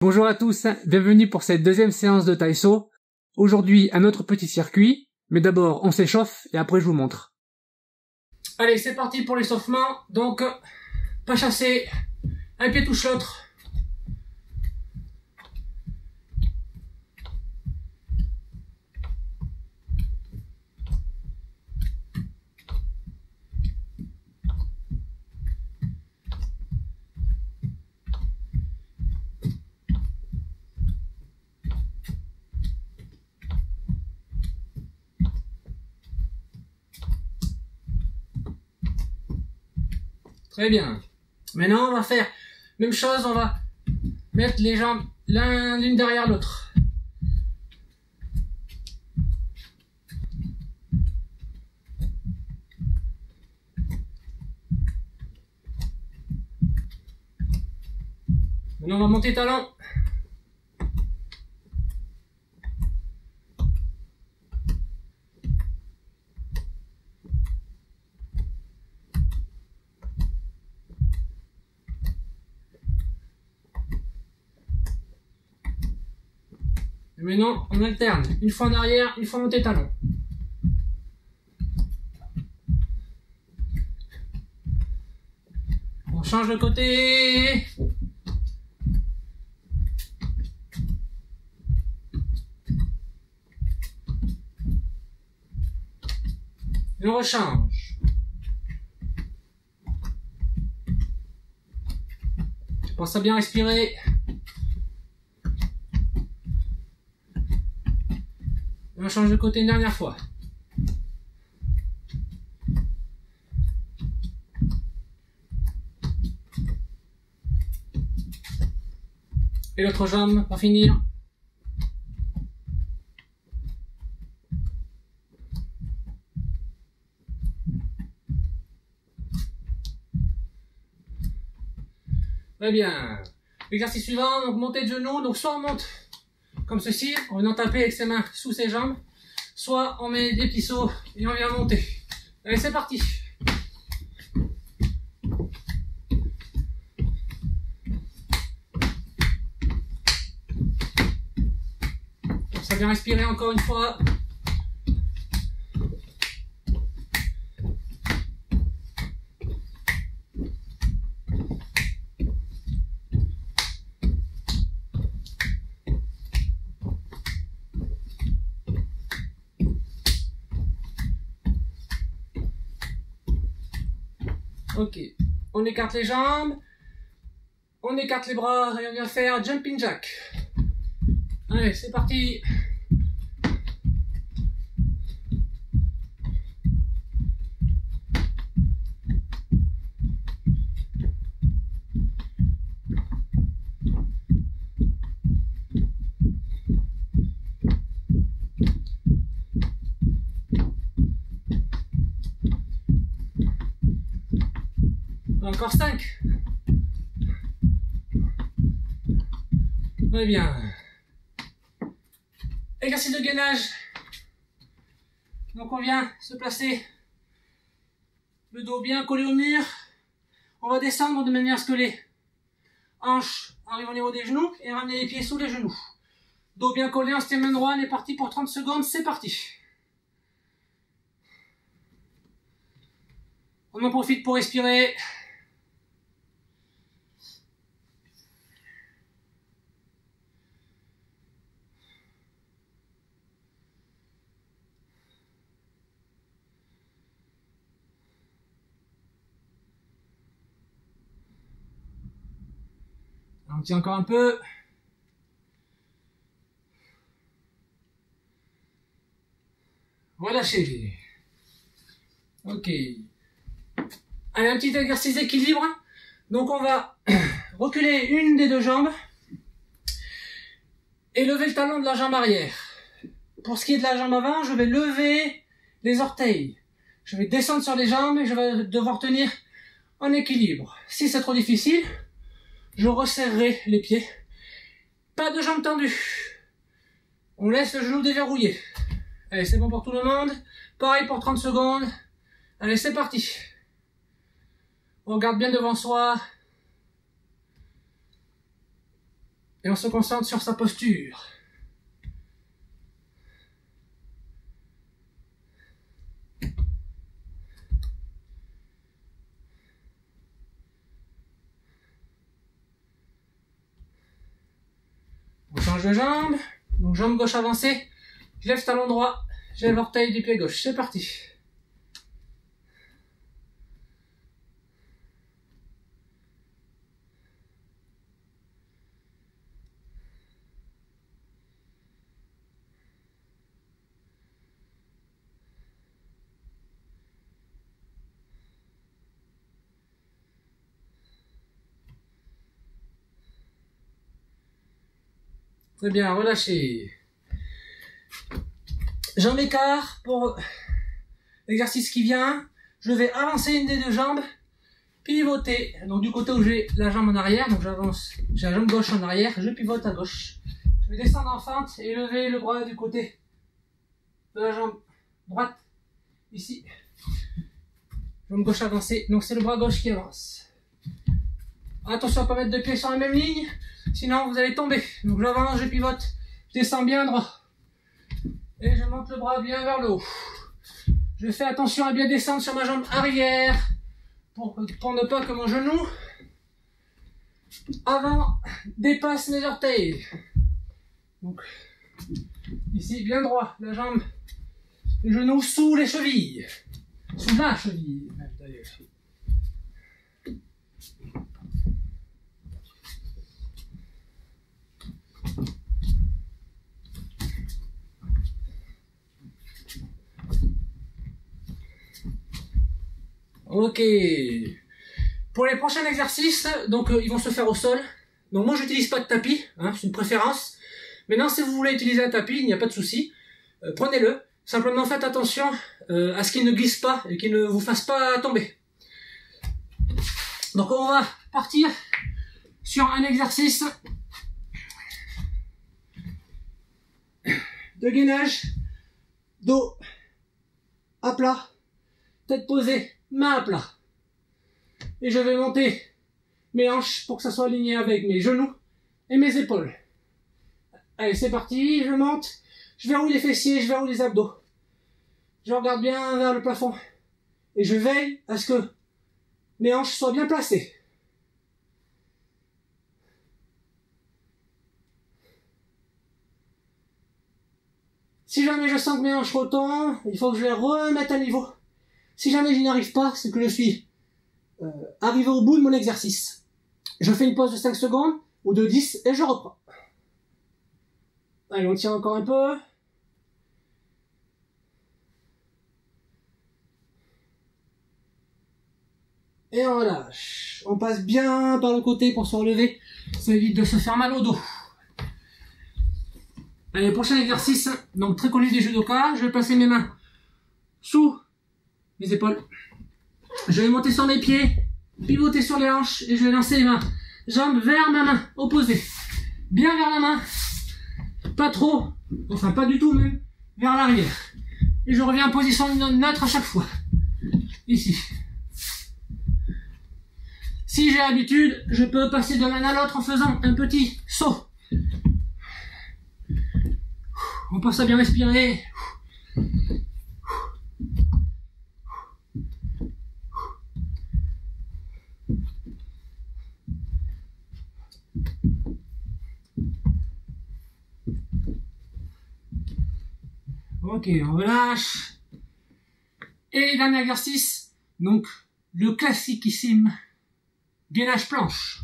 Bonjour à tous, bienvenue pour cette deuxième séance de Taïso. Aujourd'hui, un autre petit circuit, mais d'abord on s'échauffe et après je vous montre. Allez, c'est parti pour l'échauffement. Donc, pas chassé, un pied touche l'autre. Très bien. Maintenant, on va faire même chose, on va mettre les jambes l'une derrière l'autre. Maintenant, on va monter talon. Et maintenant, on alterne. Une fois en arrière, une fois monté talon. On change de côté. Et on rechange. Pense à bien respirer. On change de côté une dernière fois. Et l'autre jambe pour finir. Très bien. L'exercice suivant, donc montée de genoux. Donc soit on monte comme ceci, en venant taper avec ses mains sous ses jambes, soit on met des petits sauts et on vient monter. Allez, c'est parti. Ça vient respirer encore une fois. Ok, on écarte les jambes, on écarte les bras et on vient faire jumping jack. Allez, c'est parti. Encore 5. Très bien. Exercice de gainage. Donc on vient se placer le dos bien collé au mur. On va descendre de manière à ce que les hanches arrivent au niveau des genoux et ramener les pieds sous les genoux. Dos bien collé, on se tient main droite, on est parti pour 30 secondes, c'est parti. On en profite pour respirer. On tient encore un peu. Relâchez. Ok. Allez, un petit exercice d'équilibre. Donc on va reculer une des deux jambes et lever le talon de la jambe arrière. Pour ce qui est de la jambe avant, je vais lever les orteils. Je vais descendre sur les jambes et je vais devoir tenir en équilibre. Si c'est trop difficile, je resserrerai les pieds. Pas de jambes tendues. On laisse le genou déverrouillé. Allez, c'est bon pour tout le monde. Pareil pour 30 secondes. Allez, c'est parti. On regarde bien devant soi. Et on se concentre sur sa posture. On change de jambe. Donc jambe gauche avancée. Je lève talon droit. Je lève l'orteil du pied gauche. C'est parti. Très bien, relâchez. Jambe écart pour l'exercice qui vient. Je vais avancer une des deux jambes, pivoter. Donc du côté où j'ai la jambe en arrière, donc j'avance, j'ai la jambe gauche en arrière, je pivote à gauche. Je vais descendre en fente et lever le bras du côté de la jambe droite, ici. Jambe gauche avancée, donc c'est le bras gauche qui avance. Attention à ne pas mettre deux pieds sur la même ligne, sinon vous allez tomber. Donc j'avance, je pivote, je descends bien droit. Et je monte le bras bien vers le haut. Je fais attention à bien descendre sur ma jambe arrière pour ne pas que mon genou avant dépasse mes orteils. Donc ici bien droit, la jambe, le genou sous les chevilles. Sous la cheville même d'ailleurs. Ok. Pour les prochains exercices, donc ils vont se faire au sol. Donc moi j'utilise pas de tapis, hein, c'est une préférence. Maintenant si vous voulez utiliser un tapis, il n'y a pas de souci. Prenez-le. Simplement faites attention à ce qu'il ne glisse pas et qu'il ne vous fasse pas tomber. Donc on va partir sur un exercice de gainage, dos à plat, tête posée, main à plat. Et je vais monter mes hanches pour que ça soit aligné avec mes genoux et mes épaules. Allez, c'est parti, je monte, je verrouille les fessiers, je verrouille les abdos. Je regarde bien vers le plafond. Et je veille à ce que mes hanches soient bien placées. Si jamais je sens que mes hanches retombent, il faut que je les remette à niveau. Si jamais je n'y arrive pas, c'est que je suis arrivé au bout de mon exercice. Je fais une pause de 5 secondes ou de 10 et je reprends. Allez, on tient encore un peu. Et on relâche. On passe bien par le côté pour se relever. Ça évite de se faire mal au dos. Allez, prochain exercice. Donc très connu des judokas. Je vais placer mes mains sous mes épaules. Je vais monter sur mes pieds, pivoter sur les hanches et je vais lancer les mains. Jambes vers ma main, opposée. Bien vers la main. Pas trop, enfin pas du tout même, vers l'arrière. Et je reviens en position neutre à chaque fois. Ici. Si j'ai l'habitude, je peux passer de l'un à l'autre en faisant un petit saut. On pense à bien respirer. Ok, on relâche. Et dernier exercice, donc le classiquissime gainage planche.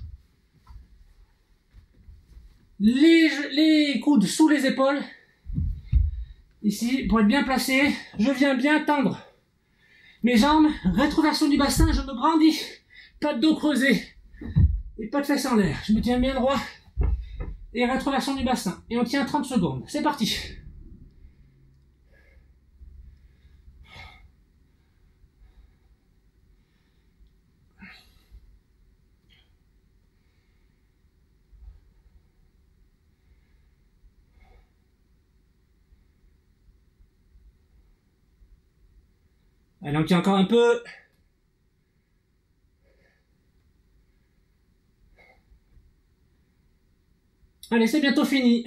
Les coudes sous les épaules. Ici, pour être bien placé, je viens bien tendre mes jambes, rétroversion du bassin, je me brandis, pas de dos creusé et pas de fesses en l'air. Je me tiens bien droit et rétroversion du bassin. Et on tient 30 secondes. C'est parti. Allez, on tient encore un peu. Allez, c'est bientôt fini.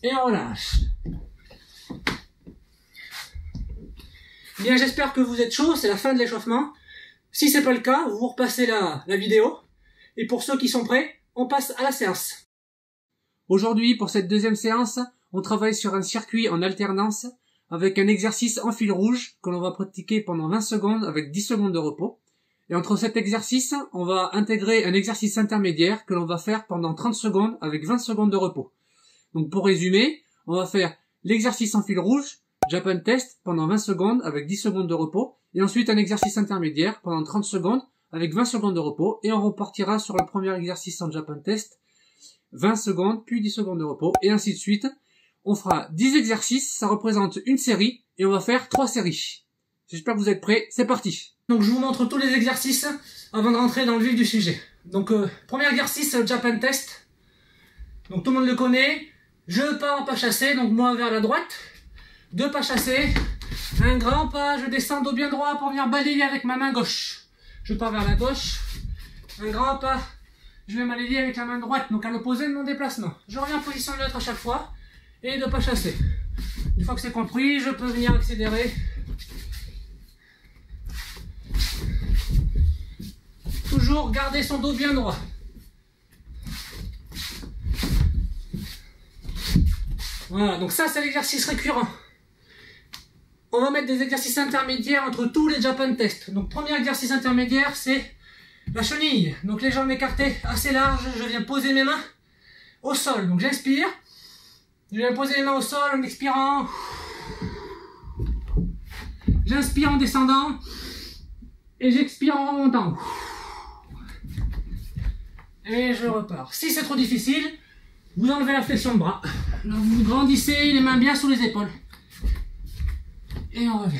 Et on relâche. Bien, j'espère que vous êtes chaud, c'est la fin de l'échauffement. Si c'est pas le cas, vous repassez la vidéo. Et pour ceux qui sont prêts, on passe à la séance. Aujourd'hui, pour cette deuxième séance, on travaille sur un circuit en alternance avec un exercice en fil rouge que l'on va pratiquer pendant 20 secondes avec 10 secondes de repos. Et entre cet exercice, on va intégrer un exercice intermédiaire que l'on va faire pendant 30 secondes avec 20 secondes de repos. Donc pour résumer, on va faire l'exercice en fil rouge, Japan Test, pendant 20 secondes avec 10 secondes de repos, et ensuite un exercice intermédiaire pendant 30 secondes avec 20 secondes de repos, et on repartira sur le premier exercice en Japan Test, 20 secondes, puis 10 secondes de repos, et ainsi de suite. On fera 10 exercices, ça représente une série, et on va faire 3 séries. J'espère que vous êtes prêts, c'est parti. Donc je vous montre tous les exercices avant de rentrer dans le vif du sujet. Donc premier exercice, Japan Test. Donc tout le monde le connaît. Je pars en pas chassé, donc moi vers la droite. 2 pas chassés. Un grand pas, je descends dos bien droit pour venir balayer avec ma main gauche. Je pars vers la gauche. Un grand pas, je vais balayer avec la main droite, donc à l'opposé de mon déplacement. Je reviens en position neutre à chaque fois. Et 2 pas chassés. Une fois que c'est compris, je peux venir accélérer. Toujours garder son dos bien droit. Voilà, donc ça c'est l'exercice récurrent. On va mettre des exercices intermédiaires entre tous les Japan Tests. Donc premier exercice intermédiaire, c'est la chenille. Donc les jambes écartées assez larges, je viens poser mes mains au sol. Donc j'inspire, je viens poser les mains au sol en expirant. J'inspire en descendant et j'expire en remontant. Et je repars. Si c'est trop difficile, vous enlevez la flexion de bras. Donc vous grandissez les mains bien sous les épaules. Et on revient.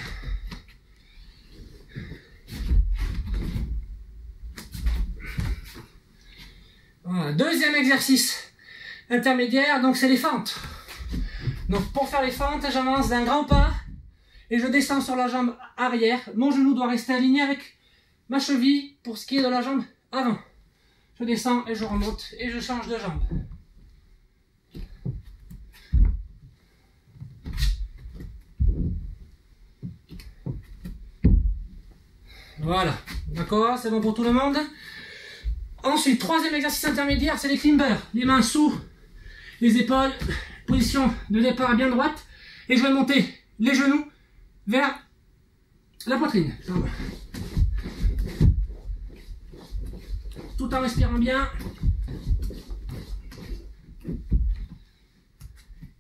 Voilà. Deuxième exercice intermédiaire, donc c'est les fentes. Donc pour faire les fentes, j'avance d'un grand pas et je descends sur la jambe arrière. Mon genou doit rester aligné avec ma cheville pour ce qui est de la jambe avant. Je descends et je remonte et je change de jambe. Voilà, d'accord, c'est bon pour tout le monde. Ensuite, troisième exercice intermédiaire, c'est les climbers. Les mains sous les épaules, position de départ bien droite. Et je vais monter les genoux vers la poitrine. Tout en respirant bien.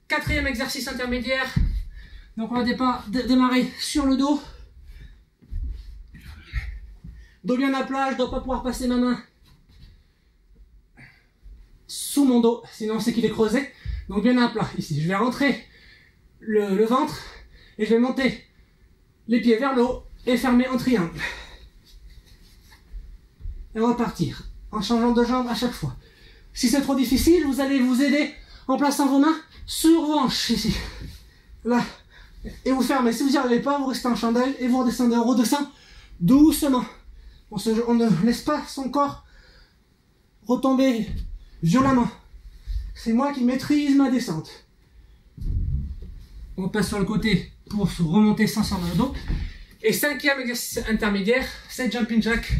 Quatrième exercice intermédiaire. Donc on va démarrer sur le dos. Dos bien à plat, je ne dois pas pouvoir passer ma main sous mon dos, sinon c'est qu'il est creusé. Donc bien à plat, ici. Je vais rentrer le ventre et je vais monter les pieds vers le haut et fermer en triangle. Et repartir en changeant de jambe à chaque fois. Si c'est trop difficile, vous allez vous aider en plaçant vos mains sur vos hanches, ici. Là. Et vous fermez. Si vous n'y arrivez pas, vous restez en chandelle et vous redescendez. On redescend doucement. On ne laisse pas son corps retomber violemment. C'est moi qui maîtrise ma descente. On passe sur le côté pour se remonter sans sortir le dos. Et cinquième exercice intermédiaire, c'est jumping jack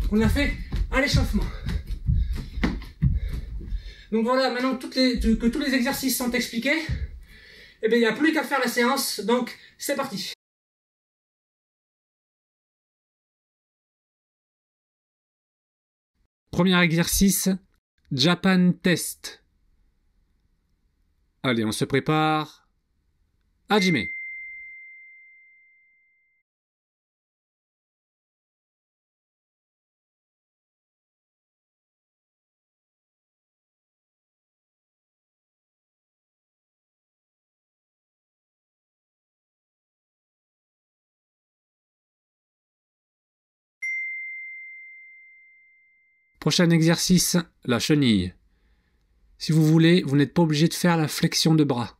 qu'on a fait à l'échauffement. Donc voilà, maintenant que tous les exercices sont expliqués, eh bien, il n'y a plus qu'à faire la séance. Donc c'est parti. Premier exercice, Japan Test. Allez, on se prépare. Hajime. Prochain exercice, la chenille. Si vous voulez, vous n'êtes pas obligé de faire la flexion de bras.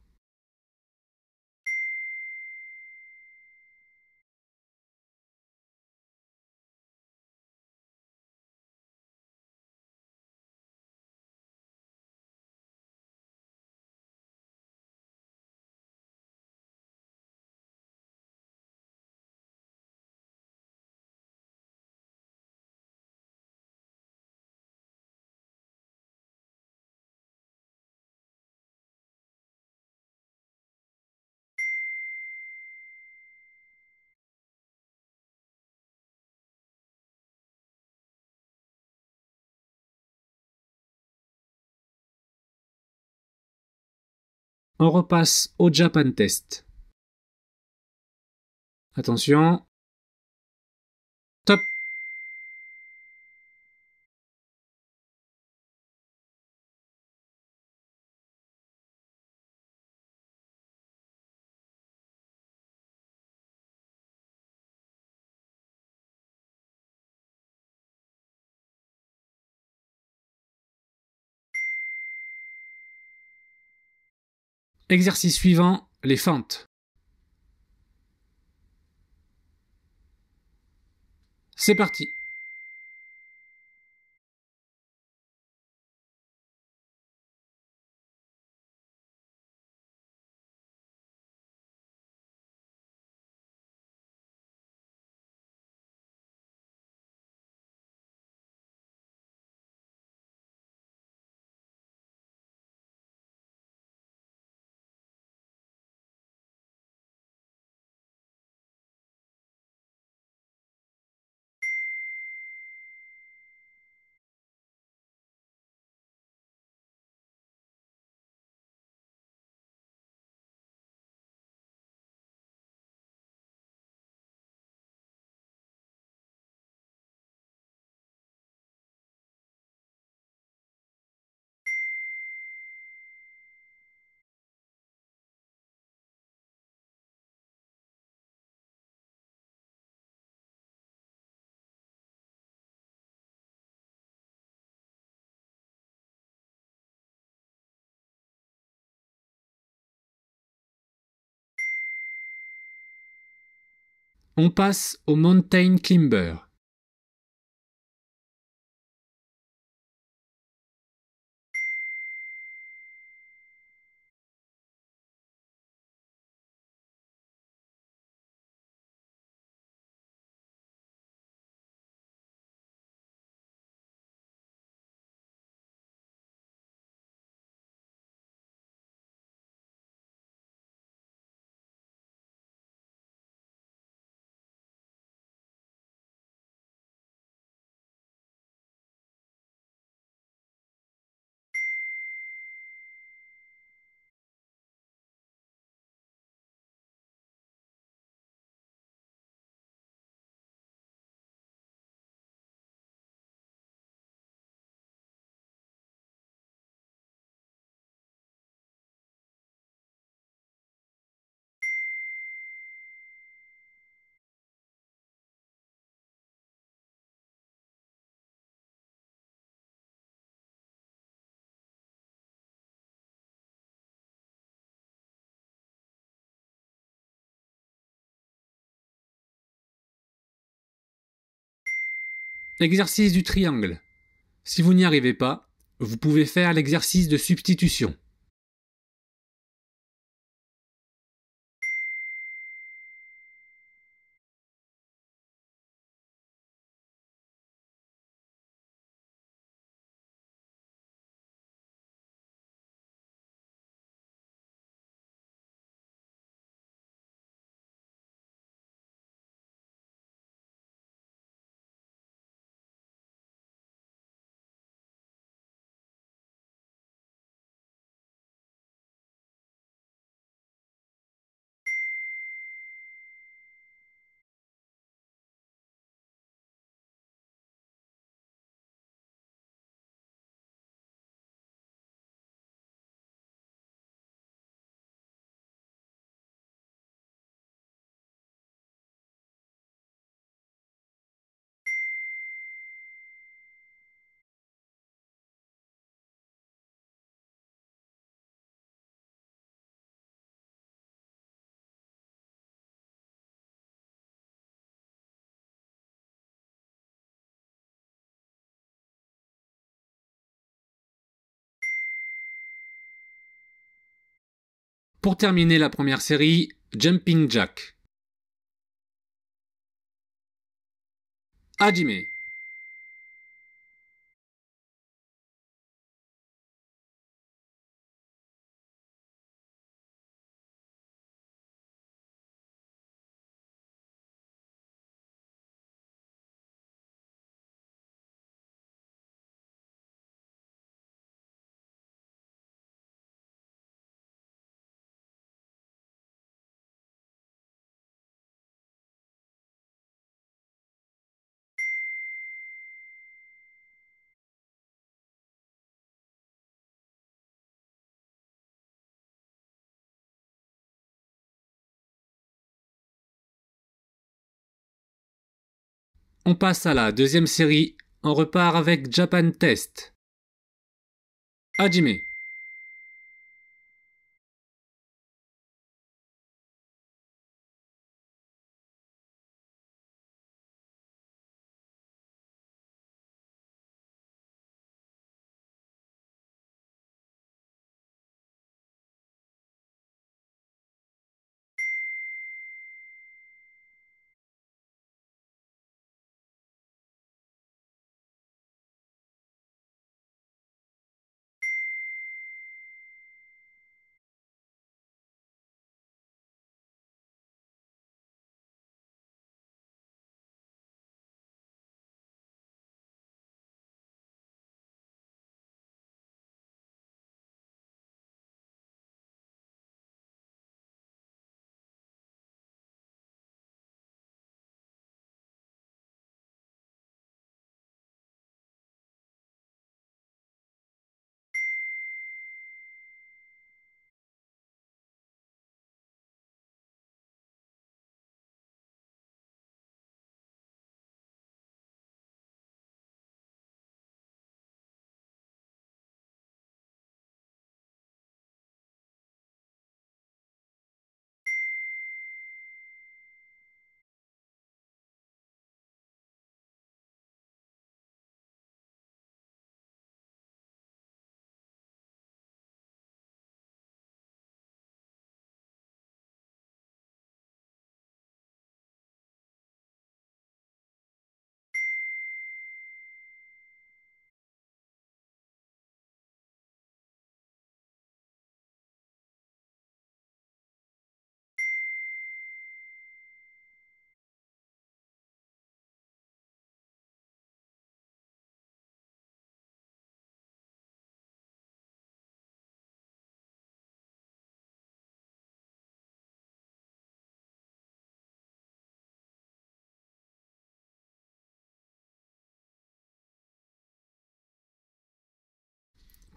On repasse au Japan Test. Attention. Top. Exercice suivant, les fentes. C'est parti. On passe au Mountain Climber. Exercice du triangle. Si vous n'y arrivez pas, vous pouvez faire l'exercice de substitution. Pour terminer la première série, Jumping Jack. Hajime. On passe à la deuxième série. On repart avec Japan Test. Hajime.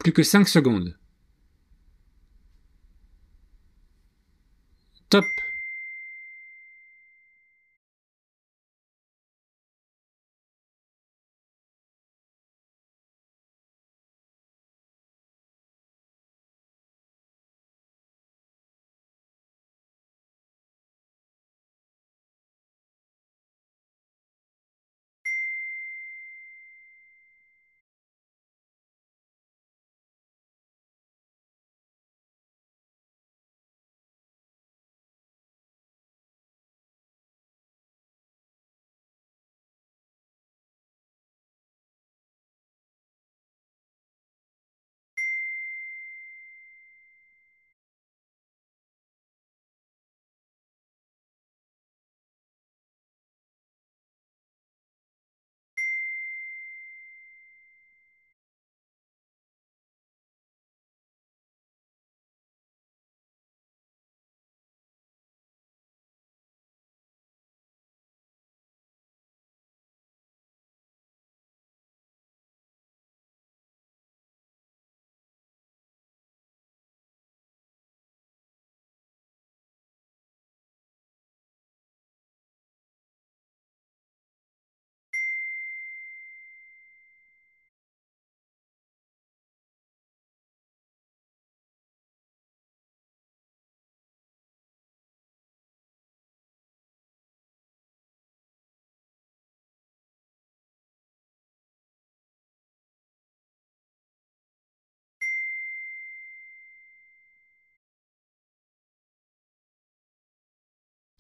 Plus que 5 secondes. Top.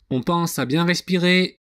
On pense à bien respirer.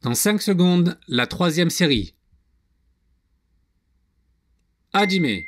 Dans 5 secondes, la 3e série. Hajime.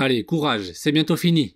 Allez, courage, c'est bientôt fini.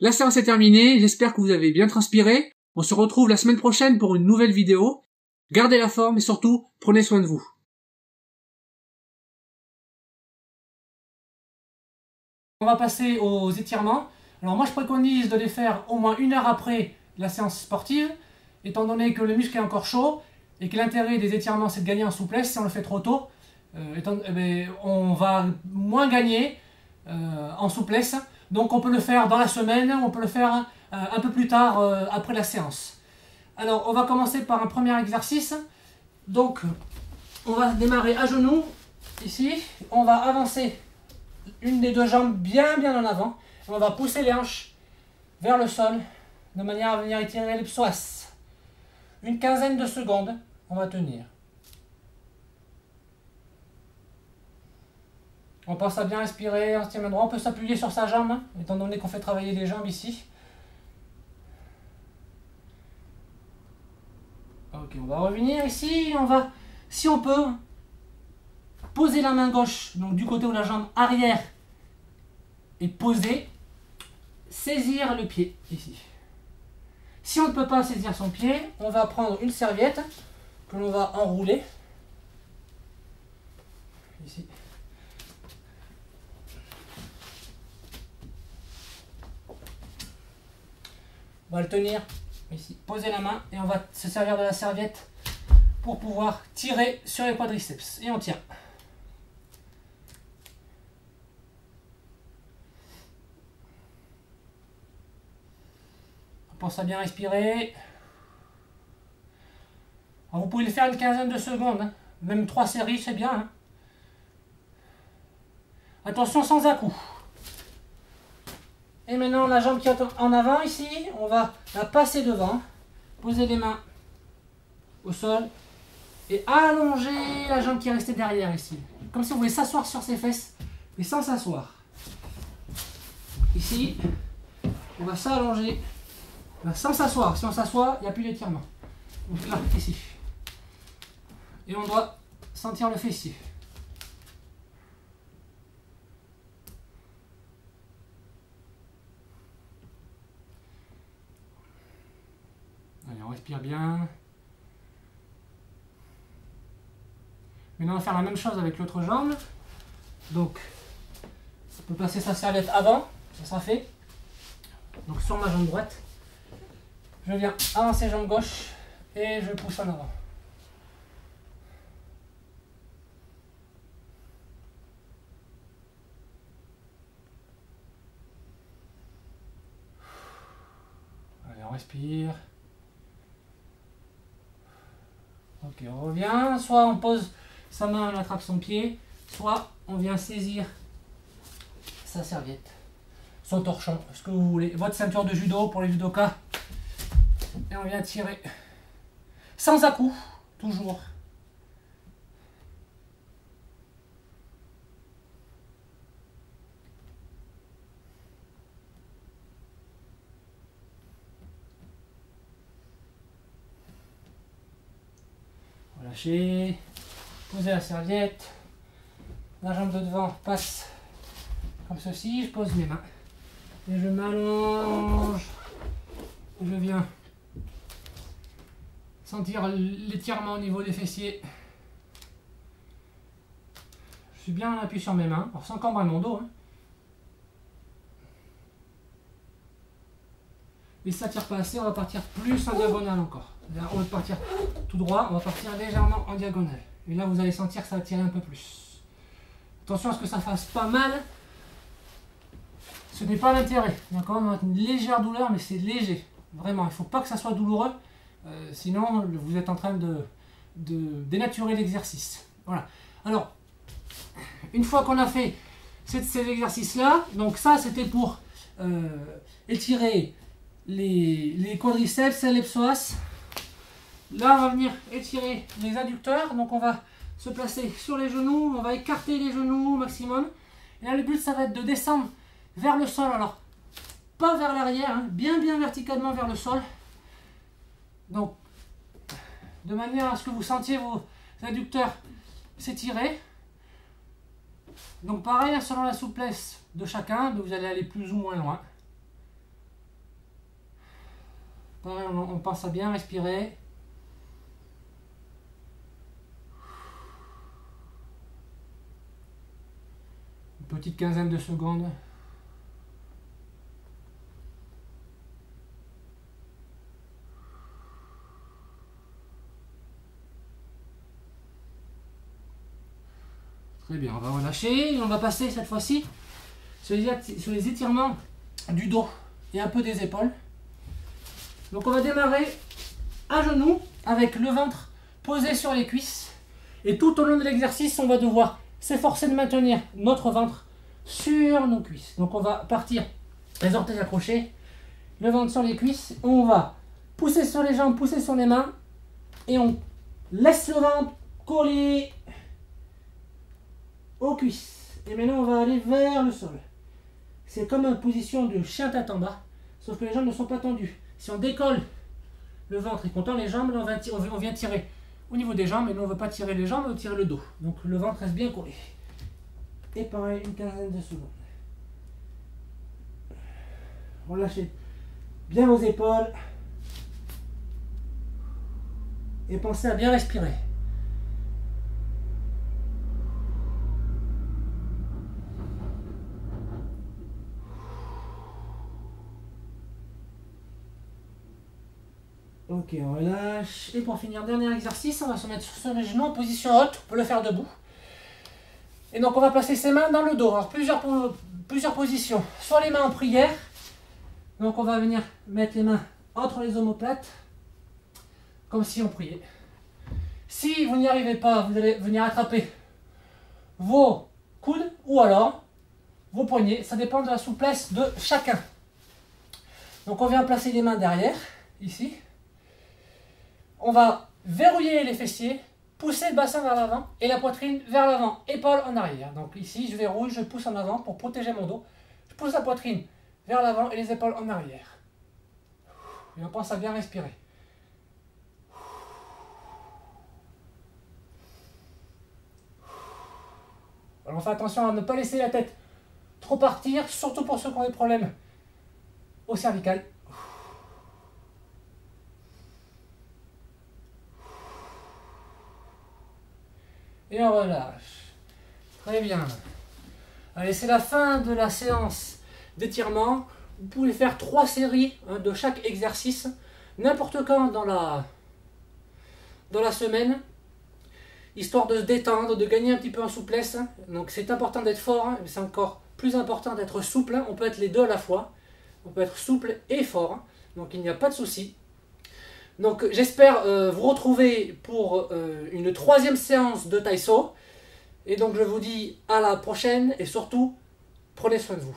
La séance est terminée, j'espère que vous avez bien transpiré. On se retrouve la semaine prochaine pour une nouvelle vidéo. Gardez la forme et surtout, prenez soin de vous. On va passer aux étirements. Alors moi je préconise de les faire au moins 1 heure après la séance sportive, étant donné que le muscle est encore chaud et que l'intérêt des étirements c'est de gagner en souplesse. Si on le fait trop tôt, on va moins gagner en souplesse. Donc on peut le faire dans la semaine, on peut le faire un peu plus tard après la séance. Alors on va commencer par un premier exercice. Donc on va démarrer à genoux, ici. On va avancer une des deux jambes bien en avant. On va pousser les hanches vers le sol de manière à venir étirer les psoas. Une quinzaine de secondes, on va tenir. On pense à bien respirer, on se tient main droite. On peut s'appuyer sur sa jambe, hein, étant donné qu'on fait travailler les jambes ici. Ok, on va revenir ici. On va, si on peut, poser la main gauche, donc du côté où la jambe arrière est posée, saisir le pied ici. Si on ne peut pas saisir son pied, on va prendre une serviette que l'on va enrouler ici. On va le tenir ici, poser la main et on va se servir de la serviette pour pouvoir tirer sur les quadriceps. Et on tient. On pense à bien respirer. Alors vous pouvez le faire une quinzaine de secondes, hein. Même 3 séries c'est bien. Hein. Attention sans à-coups. Et maintenant la jambe qui est en avant ici, on va la passer devant, poser les mains au sol et allonger la jambe qui est restée derrière ici. Comme si on voulait s'asseoir sur ses fesses, mais sans s'asseoir. Ici, on va s'allonger sans s'asseoir. Si on s'assoit, il n'y a plus d'étirement. Donc là, ici. Et on doit sentir le fessier. Allez, on respire bien. Maintenant, on va faire la même chose avec l'autre jambe. Donc, on peut passer sa serviette avant, ça sera fait. Donc, sur ma jambe droite, je viens avancer jambe gauche et je pousse en avant. Allez, on respire. Ok, on revient. Soit on pose sa main, on attrape son pied, soit on vient saisir sa serviette, son torchon, ce que vous voulez, votre ceinture de judo pour les judokas, et on vient tirer sans à-coups, toujours. Relâchez, posez la serviette, la jambe de devant passe comme ceci, je pose mes mains et je m'allonge, je viens sentir l'étirement au niveau des fessiers. Je suis bien appuyé sur mes mains, alors sans cambrer mon dos, hein. Et si ça tire pas assez, on va partir plus en diagonale encore. Au lieu de partir tout droit, on va partir légèrement en diagonale. Et là, vous allez sentir que ça va tirer un peu plus. Attention à ce que ça fasse pas mal. Ce n'est pas l'intérêt. D'accord, on va avoir une légère douleur, mais c'est léger. Vraiment, il ne faut pas que ça soit douloureux. Sinon, vous êtes en train de dénaturer l'exercice. Voilà. Alors, une fois qu'on a fait ces exercices-là, donc ça, c'était pour étirer les quadriceps et les psoas. Là, on va venir étirer les adducteurs. Donc, on va se placer sur les genoux. On va écarter les genoux au maximum. Et là, le but, ça va être de descendre vers le sol. Alors, pas vers l'arrière, hein, bien verticalement vers le sol. Donc, de manière à ce que vous sentiez vos adducteurs s'étirer. Donc, pareil, selon la souplesse de chacun, vous allez aller plus ou moins loin. Pareil, on pense à bien respirer. Une petite quinzaine de secondes. Très bien, on va relâcher et on va passer cette fois-ci sur les étirements du dos et un peu des épaules. Donc on va démarrer à genoux avec le ventre posé sur les cuisses. Et tout au long de l'exercice, on va devoir s'efforcer de maintenir notre ventre sur nos cuisses. Donc on va partir les orteils accrochés, le ventre sur les cuisses. On va pousser sur les jambes, pousser sur les mains. Et on laisse le ventre coller aux cuisses. Et maintenant on va aller vers le sol. C'est comme une position de chien tête en bas, sauf que les jambes ne sont pas tendues. Si on décolle le ventre et qu'on tend les jambes, là on vient tirer au niveau des jambes, et nous on ne veut pas tirer les jambes, on veut tirer le dos. Donc le ventre reste bien collé. Et pareil, une quinzaine de secondes. Relâchez bien vos épaules. Et pensez à bien respirer. Ok, on relâche. Et pour finir, dernier exercice, on va se mettre sur les genoux en position haute. On peut le faire debout. Et donc on va placer ses mains dans le dos. Alors plusieurs positions. Soit les mains en prière. Donc on va venir mettre les mains entre les omoplates. Comme si on priait. Si vous n'y arrivez pas, vous allez venir attraper vos coudes ou alors vos poignets. Ça dépend de la souplesse de chacun. Donc on vient placer les mains derrière, ici. On va verrouiller les fessiers, pousser le bassin vers l'avant et la poitrine vers l'avant, épaules en arrière. Donc ici, je verrouille, je pousse en avant pour protéger mon dos. Je pousse la poitrine vers l'avant et les épaules en arrière. Et on pense à bien respirer. Alors on fait attention à ne pas laisser la tête trop partir, surtout pour ceux qui ont des problèmes au cervical. Et on relâche. Très bien. Allez, c'est la fin de la séance d'étirement. Vous pouvez faire 3 séries de chaque exercice, n'importe quand dans la semaine, histoire de se détendre, de gagner un petit peu en souplesse. Donc c'est important d'être fort, mais c'est encore plus important d'être souple. On peut être les deux à la fois. On peut être souple et fort. Donc il n'y a pas de souci. Donc j'espère vous retrouver pour une 3e séance de Taiso. Et donc je vous dis à la prochaine et surtout, prenez soin de vous.